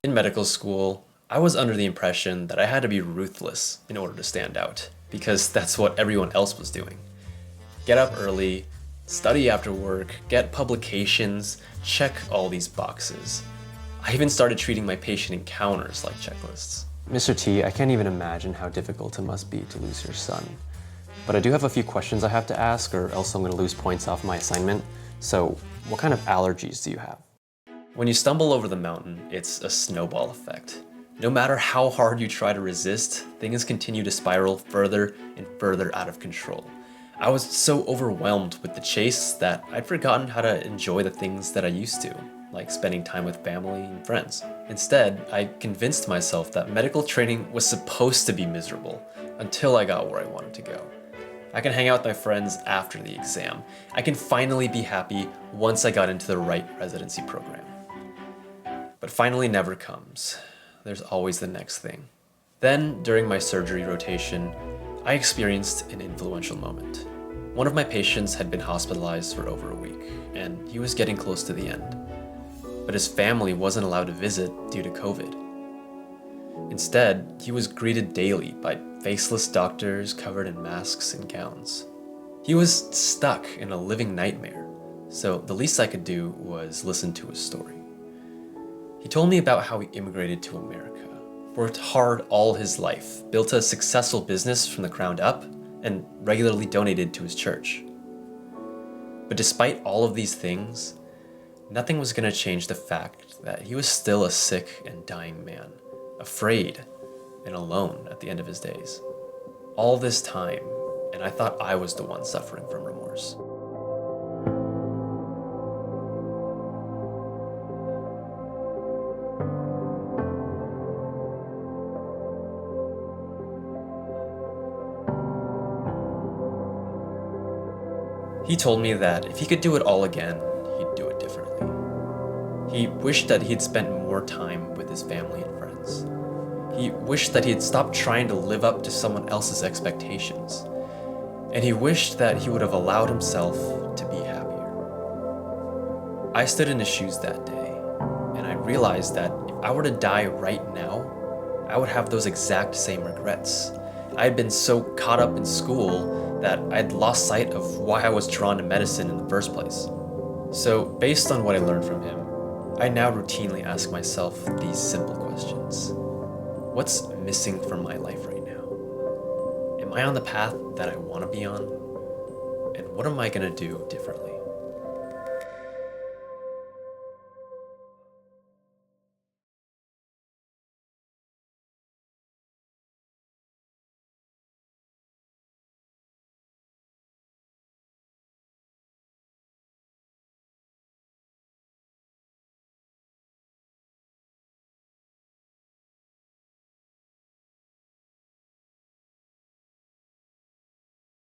In medical school, I was under the impression that I had to be ruthless in order to stand out, because that's what everyone else was doing. Get up early, study after work, get publications, check all these boxes. I even started treating my patient encounters like checklists. Mr. T, I can't even imagine how difficult it must be to lose your son. But I do have a few questions I have to ask, or else I'm going to lose points off my assignment. So, what kind of allergies do you have? When you stumble over the mountain, it's a snowball effect. No matter how hard you try to resist, things continue to spiral further and further out of control. I was so overwhelmed with the chase that I'd forgotten how to enjoy the things that I used to, like spending time with family and friends. Instead, I convinced myself that medical training was supposed to be miserable until I got where I wanted to go. I can hang out with my friends after the exam. I can finally be happy once I got into the right residency program. But finally never comes. There's always the next thing. Then, during my surgery rotation, I experienced an influential moment. One of my patients had been hospitalized for over a week, and he was getting close to the end. But his family wasn't allowed to visit due to COVID. Instead, he was greeted daily by faceless doctors covered in masks and gowns. He was stuck in a living nightmare, so the least I could do was listen to his story. He told me about how he immigrated to America, worked hard all his life, built a successful business from the ground up, and regularly donated to his church. But despite all of these things, nothing was going to change the fact that he was still a sick and dying man, afraid and alone at the end of his days. All this time, and I thought I was the one suffering from remorse. He told me that if he could do it all again, he'd do it differently. He wished that he'd spent more time with his family and friends. He wished that he had stopped trying to live up to someone else's expectations. And he wished that he would have allowed himself to be happier. I stood in his shoes that day, and I realized that if I were to die right now, I would have those exact same regrets. I had been so caught up in school that I'd lost sight of why I was drawn to medicine in the first place. So, based on what I learned from him, I now routinely ask myself these simple questions. What's missing from my life right now? Am I on the path that I want to be on? And what am I going to do differently?